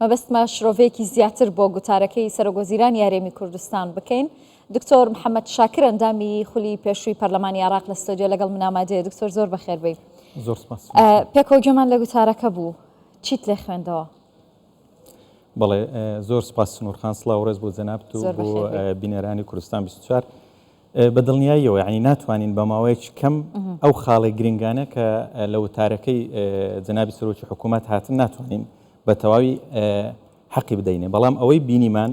مەبەستمە شرۆڤەیەکی زیاتر بۆ گوتارەکەی سەرۆکوەزیرانی یاریێمی کوردستان بکەین. دکتۆر محەممەد شاکر ئەندامی خولی پێشووی پەرلەمانی عێراق لە ستۆدیۆ لەگەڵ من ئامادەیە. دکتۆر زۆر بەخێر بێ. زۆر سپاس. پێکەوە لە گوتارەکە بوو چیت لێ خوێندەوە؟ بەڵێ زۆر سپاس سنوورخان، سڵاو ڕێز بۆ جەنابت و بۆ بینەرانی کوردستان 24. بە دڵنیاییەوە یعنی ناتوانین بە ماوەیەکی کەم ئەو خاڵی گرنگانە کە لە وتارەکەی جەنابی سەرۆکی حکوومەت هاتن ناتوانین بە تەواوی حەقی بدەینێ، بەڵام ئەوەی بینیمان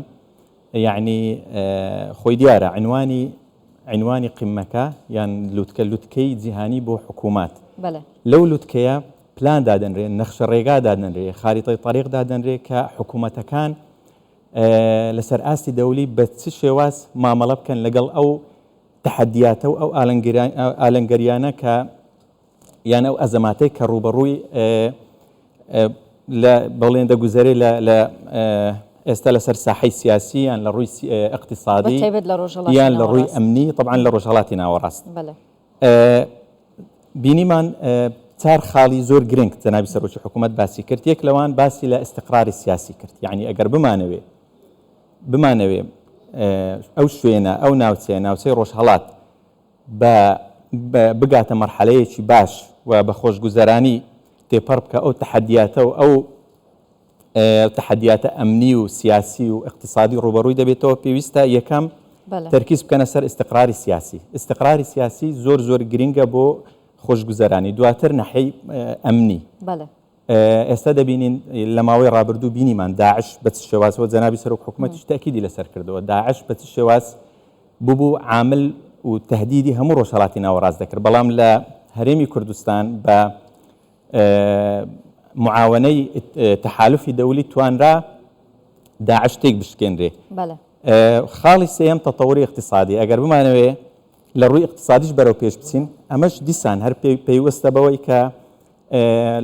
یعنی خۆی دیارە عنوانی قیمەکە یان لوتکەی جیهانی بۆ حکوومەت لەو لوتکەیە پلان دادەنرێ، نەخشە ڕێگا دادەنرێ، خاریتەی طریق دادەنرێ کە حکوومەتەکان لەسەر ئاستی دەولی بە چ شێواز مامەڵە بکەن لەگەڵ ئەو تحدیاتە و ئەو ئالەنگەریانە کە یان ئەو ئەزەماتەی کە ڕوبەڕووی بەڵێن دەگوزارێ لە ئێستا لەسەر ساحەی سیاسی یان لە ڕووی اقتصادی یان لە ڕووی ئەمنی طبعا لە ڕۆژهەڵاتی ناوەڕاست. بینیمان چار خاڵی زۆر گرنگ جەنابی سەرۆکی حکوومەت باسی کرد. یەک لەوان باسی لە استقراری سیاسی کرد، یعنی ئەگەر بمانەوێ ئەو شوێنە ئەو ناوچەی ڕۆژهەڵات بگاتە مەرحەلەیەکی باش و بە خۆشگوزەرانی تێپەڕ بکە ئەو تحدیاتە و ئەو تحدیاتە ئەمنی و سیاسی و اقتصادی ڕوبەڕووی دەبێتەوە پێویستە یەکەم تەرکیز بکەنە سەر استقراری سیاسی. استقراری سیاسی زۆر گرنگە بۆ خۆشگوزەرانی. دواتر نەحەی ئەمنی. ئێستا دەبینین لە ماوەی ڕابردوو بینیمان داعش بە چ شێوازەوە جەنابی سەرۆک حکوومەتیش تاکیدی لەسەر کردەوە، داعش بە چ شێواز بوو عامل و تهدیدی هەموو ڕۆژهەڵاتی ناوەڕاست دەکرد، بەڵام لە هەرێمی کوردستان بە معاونەی تەحالوفی دەولی توانرا داعش تێک بشکێنرێ. خاڵی سێیەم تەتەوری اقتصادی. ئەگەر بمانەوێ لە ڕووی اقتصادیش بەرەو پێش بچین، ئەمەش دیسان هەر پێیوەستە بەوەی کە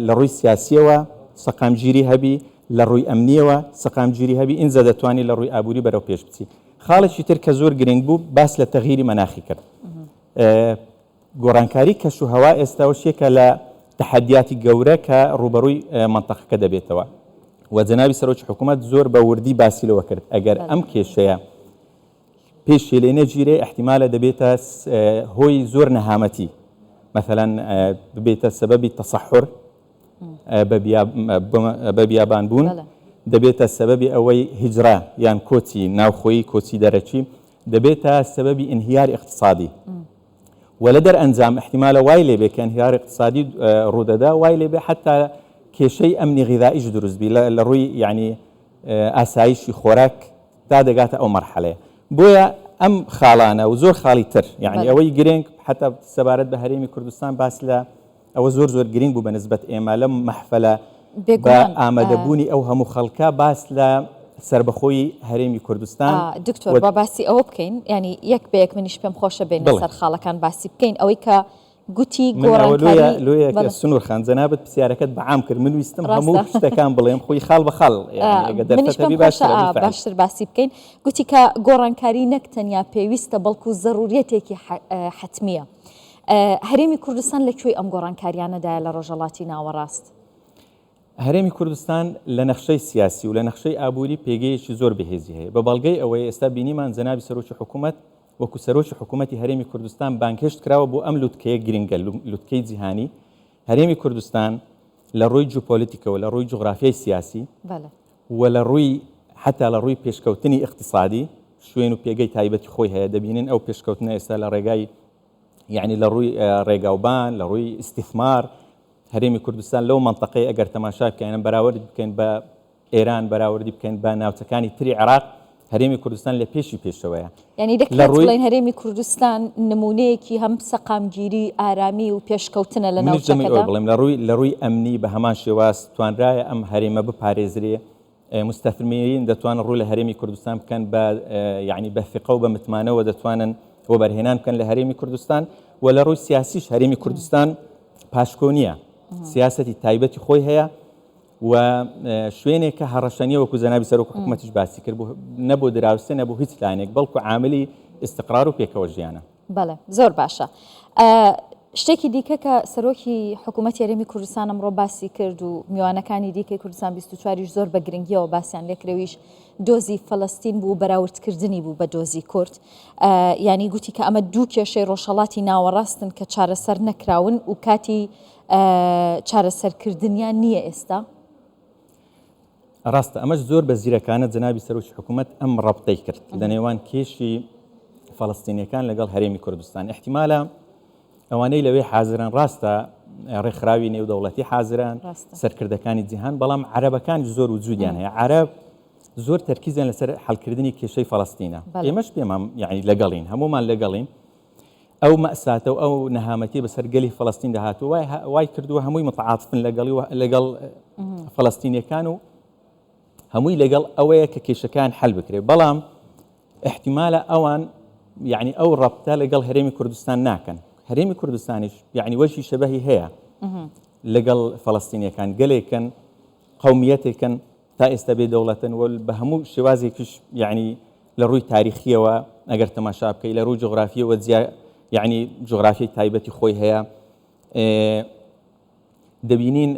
لە ڕووی سیاسیەوە سەقامگیری هەبی، لە ڕووی ئەمنیەوە سەقامگیری هەبی، ئینجا دەتوانانی لە ڕووی ئابووری بەرەو پێش بچی. خاڵێکی تر کە زۆر گرنگ بوو باس لە تەغییری مەناخی کرد. گۆڕانکاری کەش و هەوا ئێستا وشێکە لە تحدیاتی گەورە کە ڕوبەڕووی منتەقەکە دەبێتەوە و جەنابی سەرۆکی حکوومەت زۆر بە وردی باسی لەوە کرد. ئەگەر ئەم کێشەیە پێشی لێ نەگیرێ احتیمالە دەبێتە هۆی زۆر نەهامەتی، مثلا ببێتە سەبەبی تەسەحور بە بیابان بوون، دەبێتە سەبەبی ئەوەی هیجرا یان کۆچی ناوخۆیی کۆچی دەرەچی، دەبێتە سەبەبی ئینهیار اقتصادی و لە دەرئەنجام احتیمالە وای لێبێ کە ئینهیار اقتصادی ڕوودەدا، وای لێبێ حتا کێشەی ئەمنی غیذائیش دروستبی لە ڕووی یعنی ئاسایشی خۆراک تا دەگاتە ئەو مەرحەلەیە. بۆیە ئەم خاڵانە و زۆر خاڵی تر یعنی ئەوەی گرنگ حتا سەبارەت بە هەرێمی کوردستان باس لە ئەوە زۆر گرنگ بوو بەنسبەت ئێمە لەم مەحفەلە بە ئامادەبوونی ئەو هەموو خەڵکە باس لە سربەخۆی هەرێمی کوردستان. دکتۆر با باسی ئەوە بکەین، ینی یەک بەیەک منیش پێم خۆشە بێنە سەر خاڵەکان باسی بکەین. ئەوەی کە گوتی گۆڕانکاری سنوورخان جەنابەت پرسیارەکەت بەعام کرد، من ویستم هەموو شتەکان بڵێم خۆی خاڵ بە خاڵ باشتر باسی بکەین. گوتی کە گۆڕانکاری نەک تەنیا پێویستە بەڵکو زەڕوریەتێکی حتمیە. هەرێمی کوردستان لەکوێی ئەم گۆڕانکاریانەدایە لە ڕۆژهەڵاتی ناوەڕاست؟ هەرێمی کوردستان لە نەخشەی سیاسی و لە نەخشەی ئابووری پێگەیەکی زۆر بەهێزی هەیە. بە بەڵگەی ئەوەی ئێستا بینیمان جەنابی سەرۆکی حکوومەت وەکو سەرۆکی حکوومەتی هەرێمی کوردستان بانگهێشت کراوە بۆ ئەم لوتکەیە گرنگە، لوتکەی جیهانی. هەرێمی کوردستان لە ڕووی جیۆپۆلیتیکەوە، لە ڕووی جوغرافیای سیاسی و لە ڕووی حتا لە ڕووی پێشکەوتنی اقتصادی شوێن و پێگەی تایبەتی خۆی هەیە. دەبینن ئەو پێشکەوتنە ئێستا لە ڕێگای یعنی لە ڕووی ڕێگاوبان، لە ڕووی استثمار هەرێمی کوردستان لەو منطقەی ئەگەر تەماشا بکەین بەراوردی بکەین بە ئێران، بەراوردی بکەین بە ناوچەکانی تری عێراق، هەرێمی کوردستان لە پێشەوەیە. یعنی دەکرێت بڵێن هەرێمی کوردستان نمونەیەکی هەم سەقامگیری ئارامی و پێشکەوتنە لە ناوچەکەدا. بڵێم لە ڕووی ئەمنی بە هەمان شێواز توانرایە ئەم هەرێمە بپارێزرێ. مستەثمرین دەتوانن ڕوو لە هەرێمی کوردستان بکەن بە یعنی بە ثقە و بە متمانەوە دەتوانن بۆ بەرهێنان بکەن لە هەرێمی کوردستان و لە ڕووی سیاسیش هەرێمی کوردستان پاشکۆنیە، سیاسەتی تایبەتی خۆی هەیە و شوێنێکە هەڕەشەنیە وەکو جەنابی سەرۆک حکوومەتیش باسی کرد، نەبوو دراوسێ نەبوو هیچ لایەنێک، بەڵکو عاملی استقرار و پێکەوە ژیانە. بەڵێ زۆر باشە. شتێکی دیکە کە سەرۆکی حکوومەت یاریمی کوردستان ئەمڕۆ باسی کرد و میوانەکانی دیکەی کوردستان 24 زۆر بە گرنگیەوە باسییان لێکرەویش دۆزی فەڵەستین بوو بەراوردکردنی بوو بە دۆزی کورد ینی گوتی کە ئەمە دوو کێشەی ڕۆژهەڵاتی ناوەڕاستن کە چارەسەر نەکراون و کاتی چارەسەرکردنیان نییە ئێستا. ڕاستە ئەمەش زۆر بە زیرەکانە جەنابی سەرۆکی حکوومەت ئەم ڕەبتەی کرد لە نێوان کێشی فەڵەستینیەکان لەگەڵ هەرێمی کوردستان. احتیمالە ئەوانەی لەوێ حازرن ڕاستە ڕێکخراوی نێودەوڵەتی حازران سەرکردەکانی جیهان، بەڵام عەرەبەکانی زۆر وجودیان هەیە. عەرەب زۆر تەرکیزیان لەسەر حەڵکردنی کێشەی فەڵەستینە. ئێمەش پێمان یعنی لەگەڵین، هەمومان لەگەڵین. ئەو مەئساتە و ئەو نەهامەتی بەسەر گەلی فەڵەستین داهاتوە وای کردووە هەمووی متعاتفن لەگەڵ فەڵەستینیەکان و هەمووی لەگەڵ ئەوەیە کە کێشەکان حەل بکرێت. بەڵام احتیمالە ئەوان یعنی ئەو ڕەبتە لەگەڵ هەرێمی کوردستان ناکەن. هەرێمی کوردستانیش یعنی وەشی شەبەهی هەیە لەگەڵ فەڵەستینیەکان، گەلێکن قەومیەتێکن تا ئێستا بێدەوڵەتن و بە هەموو شێوازێکیش یعنی لە ڕووی تاریخیەوە ئەگەر تەماشا بکەی لە ڕووی جغرافیەوە یعنی جغرافیای تایبەتی خۆی هەیە. دەبینین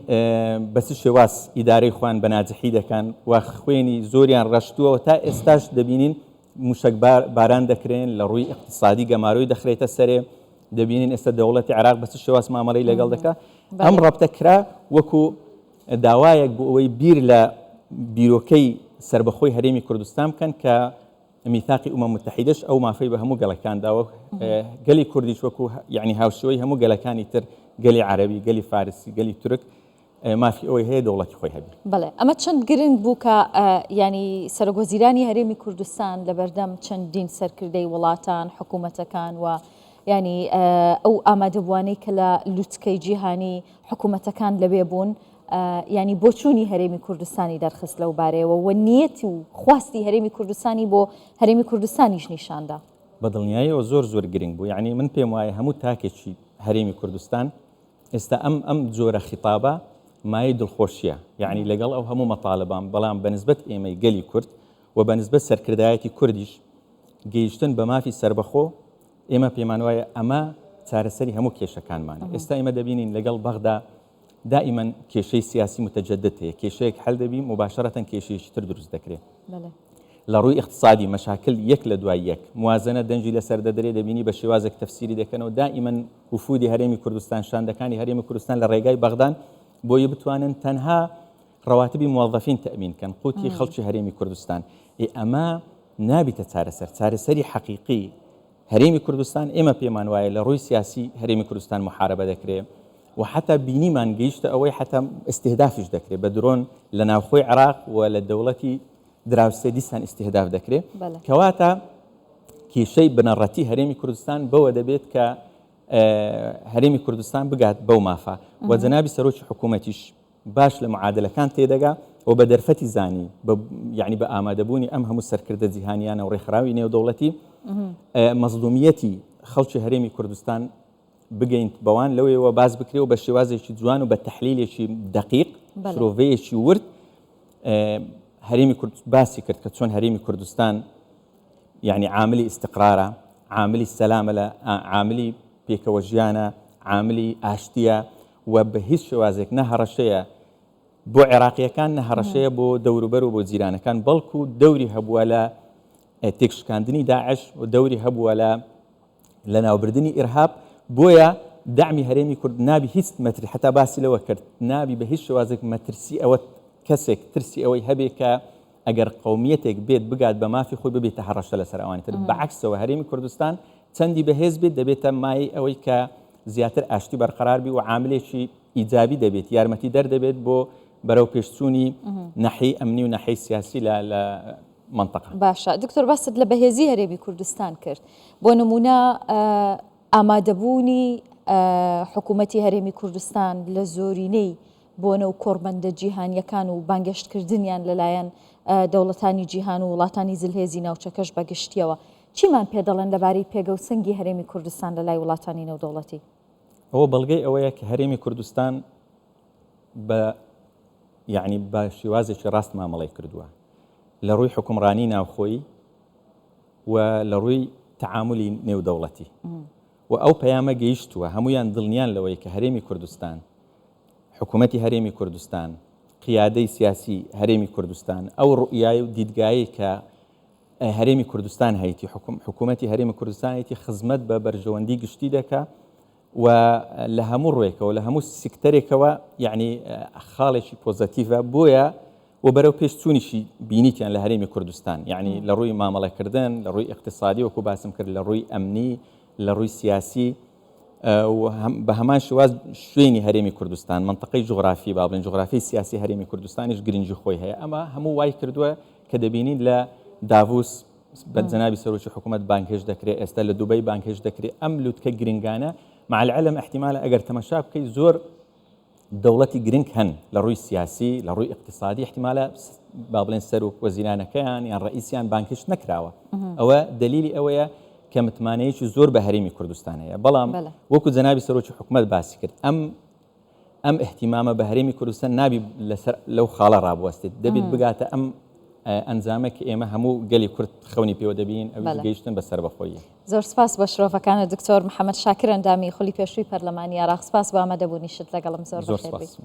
بەس شێواز ئیدارەی خوان بە ناجحی دەکەن و خوێنی زۆریان ڕەشتووەوە تا ئێستاش دەبینین موشک باران دەکرێن لە ڕووی اقتصادی گەماروی دەخرێتە سەرێ. دەبینین ئێستا دەوڵەتی عێراق بەس شێواز مامەڵەی لەگەڵ دەکا. ئەم ڕەبتە کرا وەکو داوایەک بۆ ئەوەی بیر لە بیرۆکەی سربەخۆی هەرێمی کوردستان بکەن کە میثاقی ئومەم متحیدەش ئەو مافەی بە هەموو گەڵەکان داوە. گەلی کوردیش وەکو یعنی هاوشێوەی هەموو گەلەکانی تر، گەلی عەرەبی، گەلی فارسی، گەلی تورک مافی ئەوەی هەیە دەوڵەتی خۆی هەبێت. بەڵێ ئەمە چەند گرنگ بوو کە ینی سەرۆکوەزیرانی هەرێمی کوردستان لە بەردەم چەندین سەرکردەی وڵاتان حکوومەتەکان و ینی ئەو ئامادەبوانەی کە لە لوتکەی جیهانی حکوومەتەکان لەبێ بوون ینی بۆچوونی هەرێمی کوردستانی دەرخست لەو بارەیەوە و نیەتی و خواستی هەرێمی کوردستانی بۆ هەرێمی کوردستانیش نیشاندا. بەدڵنیاییەوە زۆر گرنگ بوو. یعنی من پێم وایە هەموو تاکێکی هەرێمی کوردستان ئێستا ئەم جۆرە خیتابە مای دڵخۆشیە، یعنی لەگەڵ ئەو هەموو مەطالبان، بەڵام بەنسبەت ئێمەی گەلی کورد و بەنسبەت سەرکردایەتی کوردیش گەیشتن بە مافی سربەخۆ ئێمە پێمان وایە ئەمە چارەسەری هەموو کێشەکانمانە. ئێستا ئێمە دەبینین لەگەڵ بەغدا دائما کێشەی سیاسی متەجدد هەیە، کێشەیەک حەل دەبی مباشرەتەن کێشەیەکی تر دروست دەکرێت. لە ڕووی اقتصادی مەشاکل یەک لە دوای یەک موازنە دەنجی لەسەر دەدرێ، دەبینی بە شێوازێک تەفسیری دەکەنەوە دائما وفودی هەرێمی کوردستان شاندەکانی هەرێمی کوردستان لە ڕێگای بەغدان بۆی بتوانن تەنها ڕەواتبی موظفین تەمین کەن قوتی خەڵکی هەرێمی کوردستان. ئەمە نابیتە چارەسەری حەقیقی هەرێمی کوردستان. ئێمە پێمان وایە لە ڕووی سیاسی هەرێمی کوردستان محاربە دەکرێت و حتا بینیمان گەیشتە ئەوەی حتا استهدافش دەکرێت بە درۆن لە ناوخۆی عێراق و لە دەوڵەتی دراوسێ دیسان استهداف دەکرێت. کەواتە کێشەی بنەڕەتی هەرێمی کوردستان بەوە دەبێت کە هەرێمی کوردستان بگات بەو مافە و جەنابی سەرۆکی حکوومەتیش باش لە معادلەکان تێدەگا و بە دەرفەتی زانی یعنی بە ئامادەبوونی ئەم هەموو سەرکردە جیهانیانە و ڕێکخراوی نێودەوڵەتی مەزلومیەتی خەڵکی هەرێمی کوردستان بگەین بەوان لەوەیەوە باز بکرێ و بە شێوازێکی جوان و بە تەحلیلێکی دقیق سرۆڤەیەکی ورد هەرێمی کورد باسی کرد کە چۆن هەرێمی کوردستان یعنی عاملی استقرارە، عاملی سەلامە، لە عاملی پێکەوە ژیانە، عاملی ئاشتیە و بە هیچ شێوازێک نەهەڕەشەیە بۆ عێراقیەکان، نەهەڕەشەیە بۆ دەوروبەر و بۆ جیرانەکان، بەڵکو دەوری هەبووە لە تێکشکاندنی داعش و دەوری هەبووە لە ناوبردنی ئیرهاب. بۆیە دعمی هەرێمی کورد نابی هیچ مەتری حتا باسی لەوە کرد نابی بە هیچ شێوازێک مەترسی ئەوە کەسێک ترسی ئەوەی هەبێ کە ئەگەر قەومیەتێک بێت بگات بە مافی خۆی ببێتە هەڕەشە لەسەر ئەوانی تر. بەعکسەوە هەرێمی کوردستان چەندی بەهێز بێت دەبێتە مای ئەوەی کە زیاتر ئاشتی بەرقەرار بی و عاملێکی ئیجابی دەبێت، یارمەتی دەردەبێت بۆ بەرەو پێشچوونی نەحی ئەمنی و نەحی سیاسی لە منطقە. باشە دکتۆر باست لە بەهێزی هەرێمی کوردستان کرد. بۆ نمونە ئامادەبوونی حکوومەتی هەرێمی کوردستان لە زۆرینەی بۆنە و کۆڕبەندە جیهانیەکان و بانگەشتکردنیان لەلایەن دەوڵەتانی جیهان و وڵاتانی زلهێزی ناوچەکەش بەگشتیەوە. چیمان پێ دەڵێن لەبارەی پێگەوسنگی هەرێمی کوردستان لە لای وڵاتانی نێودەوڵەتی؟ ئەوە بەڵگەی ئەوەیە کە هەرێمی کوردستان بە یعنی بە شێوازێکی ڕاست مامەڵەی کردووە لە ڕووی حکومڕانی ناوخۆیی و لە ڕووی تەعاملی نێودەوڵەتی و ئەو پەیامە گەیشتووە هەمویان دڵنیان لەوەی کە هەرێمی کوردستان حکوومەتی هەرێمی کوردستان قیادەی سیاسی هەرێمی کوردستان ئەو ڕوئیای و دیدگایی کە هەرێمی کوردستان هەیەی حکوومەتی هەرێمی کوردستان هەیەی خزمەت بە بەرژەوەندی گشتی دەکا و لە هەموو ڕوێکەوە لە هەموو سکتەرێکەوە یعنی خاڵێکی پۆزتیڤە بۆیە و بەرەو پێشچوونیشی بینیتیان لە هەرێمی کوردستان یعنی لە ڕووی مامەڵەکردن لە ڕووی اقتصادی وەکو باسم کرد لە ڕووی ئەمنی لە ڕووی سیاسی بە هەمان شێواز شوێنی هەرێمی کوردستان منطقەی جغرافی با بڵێن جغرافی سیاسی هەرێمی کوردستانیش گرنگی خۆی هەیە ئەمە هەموو وای کردووە کە دەبینین لە داڤوس بە جەنابی سەرۆکی حکوومەت بانکێش دەکرێت ئێستا لە دوبەی بانکێش دەکرێت ئەم لوتکە گرنگانە مع العلم احتمالە ئەگەر تەماشا بکەی زۆر دەوڵەتی گرنگ هەن لە ڕووی سیاسی لە ڕووی اقتصادی احتمالە با بڵێن سەرۆک وەزیرانەکەیان یان ڕئیسیان بانکێش نەکراوە ئەوە دلیلی ئەوەیە کە متمانەیەکی زۆر بە هەرێمی کوردستان هەیە بەڵام وەکو جەنابی سەرۆکی حکوومەت باسی کرد ئەم احتیمامە بە هەرێمی کوردستان نابی لەو خاڵە ڕابوەستێت دەبێت بگاتە ئەم ئەنجامە کە ئێمە هەموو گەلی کورد خەونی پێوە دەبین ئەوی گەیشتن بەسەر بەخۆیە. زۆر سپاس بە شرۆفەکانە دکتۆر محەممەد شاکر ئەندامی خولی پێشووی پەرلەمانی عراق سپاس بە ئامادەبوونیشت لەگەڵم زۆر سپاس.